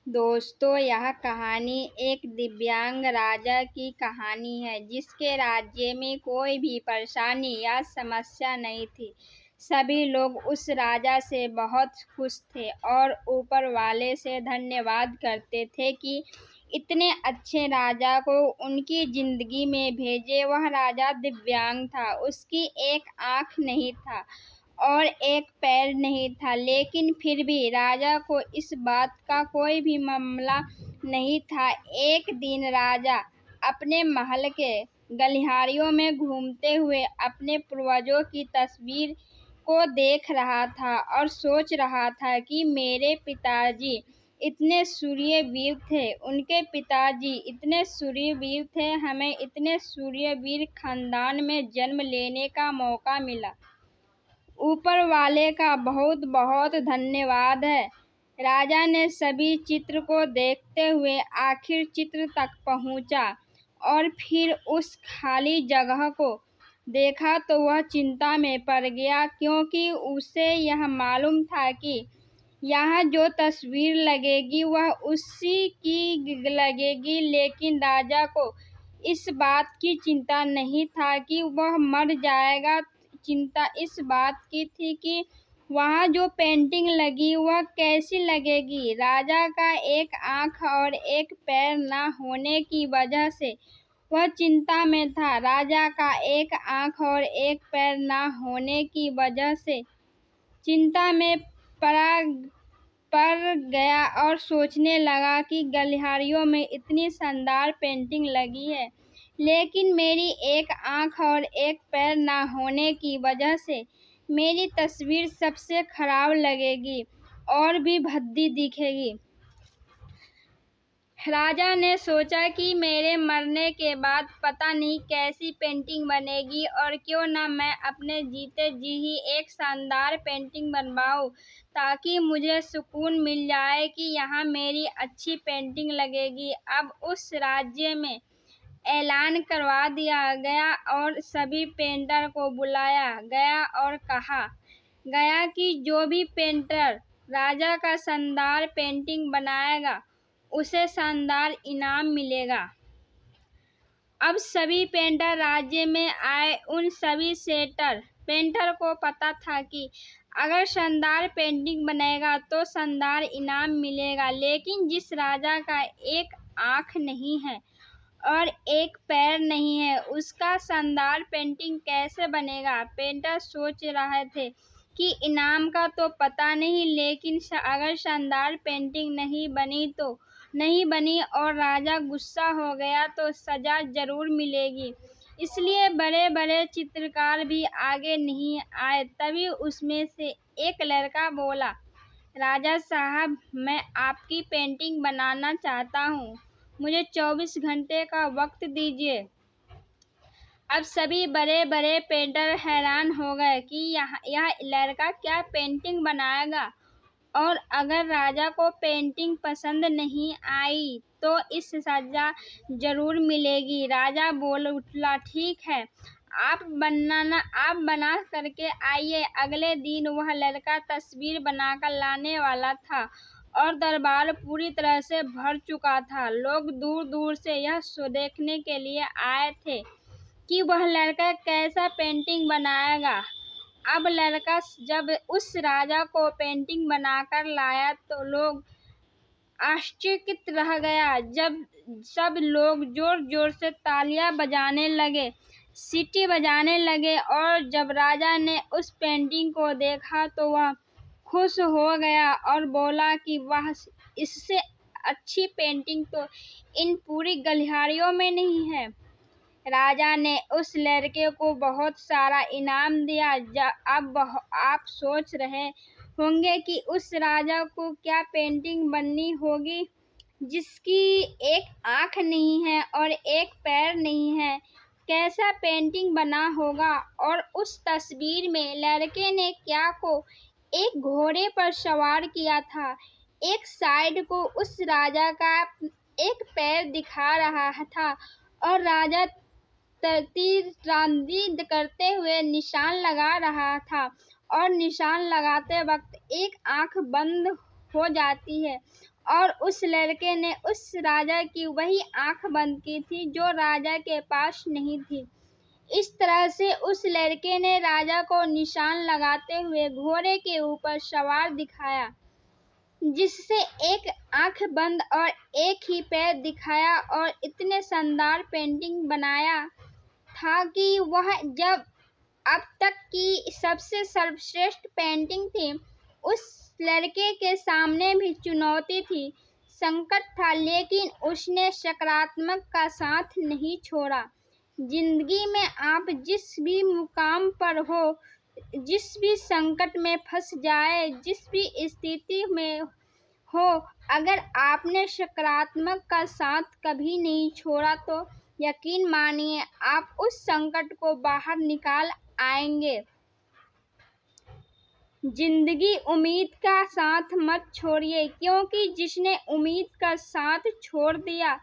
दोस्तों, यह कहानी एक दिव्यांग राजा की कहानी है जिसके राज्य में कोई भी परेशानी या समस्या नहीं थी। सभी लोग उस राजा से बहुत खुश थे और ऊपर वाले से धन्यवाद करते थे कि इतने अच्छे राजा को उनकी जिंदगी में भेजे। वह राजा दिव्यांग था, उसकी एक आंख नहीं था और एक पैर नहीं था, लेकिन फिर भी राजा को इस बात का कोई भी मामला नहीं था। एक दिन राजा अपने महल के गलियारों में घूमते हुए अपने पूर्वजों की तस्वीर को देख रहा था और सोच रहा था कि मेरे पिताजी इतने शूरवीर थे, उनके पिताजी इतने शूरवीर थे, हमें इतने शूरवीर खानदान में जन्म लेने का मौका मिला। ऊपर वाले का बहुत बहुत धन्यवाद है। राजा ने सभी चित्र को देखते हुए आखिर चित्र तक पहुंचा और फिर उस खाली जगह को देखा तो वह चिंता में पड़ गया, क्योंकि उसे यह मालूम था कि यहाँ जो तस्वीर लगेगी वह उसी की लगेगी। लेकिन राजा को इस बात की चिंता नहीं था कि वह मर जाएगा, चिंता इस बात की थी कि वहाँ जो पेंटिंग लगी वह कैसी लगेगी। राजा का एक आंख और एक पैर न होने की वजह से वह चिंता में था। राजा का एक आंख और एक पैर न होने की वजह से चिंता में पड़ गया और सोचने लगा कि गलियारों में इतनी शानदार पेंटिंग लगी है, लेकिन मेरी एक आंख और एक पैर न होने की वजह से मेरी तस्वीर सबसे खराब लगेगी और भी भद्दी दिखेगी। राजा ने सोचा कि मेरे मरने के बाद पता नहीं कैसी पेंटिंग बनेगी, और क्यों न मैं अपने जीते जी ही एक शानदार पेंटिंग बनवाऊं, ताकि मुझे सुकून मिल जाए कि यहाँ मेरी अच्छी पेंटिंग लगेगी। अब उस राज्य में ऐलान करवा दिया गया और सभी पेंटर को बुलाया गया और कहा गया कि जो भी पेंटर राजा का शानदार पेंटिंग बनाएगा उसे शानदार इनाम मिलेगा। अब सभी पेंटर राज्य में आए। उन सभी पेंटर को पता था कि अगर शानदार पेंटिंग बनेगा तो शानदार इनाम मिलेगा, लेकिन जिस राजा का एक आंख नहीं है और एक पैर नहीं है, उसका शानदार पेंटिंग कैसे बनेगा। पेंटर सोच रहे थे कि इनाम का तो पता नहीं, लेकिन अगर शानदार पेंटिंग नहीं बनी और राजा गुस्सा हो गया तो सजा जरूर मिलेगी। इसलिए बड़े बड़े चित्रकार भी आगे नहीं आए। तभी उसमें से एक लड़का बोला, राजा साहब, मैं आपकी पेंटिंग बनाना चाहता हूँ, मुझे 24 घंटे का वक्त दीजिए। अब सभी बड़े बड़े पेंटर हैरान हो गए कि यह लड़का क्या पेंटिंग बनाएगा, और अगर राजा को पेंटिंग पसंद नहीं आई तो इस सजा जरूर मिलेगी। राजा बोल उठला, ठीक है, आप बना करके आइए। अगले दिन वह लड़का तस्वीर बनाकर लाने वाला था और दरबार पूरी तरह से भर चुका था। लोग दूर दूर से यह शो देखने के लिए आए थे कि वह लड़का कैसा पेंटिंग बनाएगा। अब लड़का जब उस राजा को पेंटिंग बनाकर लाया तो लोग आश्चर्यचकित रह गया। जब सब लोग जोर जोर से तालियां बजाने लगे, सीटी बजाने लगे, और जब राजा ने उस पेंटिंग को देखा तो वह खुश हो गया और बोला कि वाह, इससे अच्छी पेंटिंग तो इन पूरी गलियारों में नहीं है। राजा ने उस लड़के को बहुत सारा इनाम दिया। अब आप सोच रहे होंगे कि उस राजा को क्या पेंटिंग बननी होगी जिसकी एक आंख नहीं है और एक पैर नहीं है, कैसा पेंटिंग बना होगा। और उस तस्वीर में लड़के ने क्या को एक घोड़े पर सवार किया था, एक साइड को उस राजा का एक पैर दिखा रहा था और राजा तीरंदाजी करते हुए निशान लगा रहा था, और निशान लगाते वक्त एक आंख बंद हो जाती है और उस लड़के ने उस राजा की वही आंख बंद की थी जो राजा के पास नहीं थी। इस तरह से उस लड़के ने राजा को निशान लगाते हुए घोड़े के ऊपर सवार दिखाया, जिससे एक आंख बंद और एक ही पैर दिखाया और इतने शानदार पेंटिंग बनाया था कि वह जब अब तक की सबसे सर्वश्रेष्ठ पेंटिंग थी। उस लड़के के सामने भी चुनौती थी, संकट था, लेकिन उसने सकारात्मक का साथ नहीं छोड़ा। जिंदगी में आप जिस भी मुकाम पर हो, जिस भी संकट में फंस जाए, जिस भी स्थिति में हो, अगर आपने सकारात्मक का साथ कभी नहीं छोड़ा तो यकीन मानिए आप उस संकट को बाहर निकाल आएंगे। जिंदगी उम्मीद का साथ मत छोड़िए, क्योंकि जिसने उम्मीद का साथ छोड़ दिया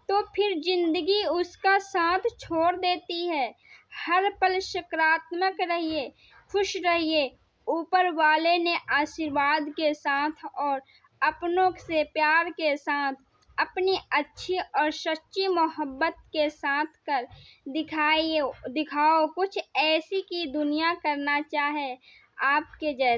तो फिर जिंदगी उसका साथ छोड़ देती है। हर पल सकारात्मक रहिए, खुश रहिए। ऊपर वाले ने आशीर्वाद के साथ और अपनों से प्यार के साथ, अपनी अच्छी और सच्ची मोहब्बत के साथ कर दिखाओ कुछ ऐसी कि दुनिया करना चाहे आपके जैसा।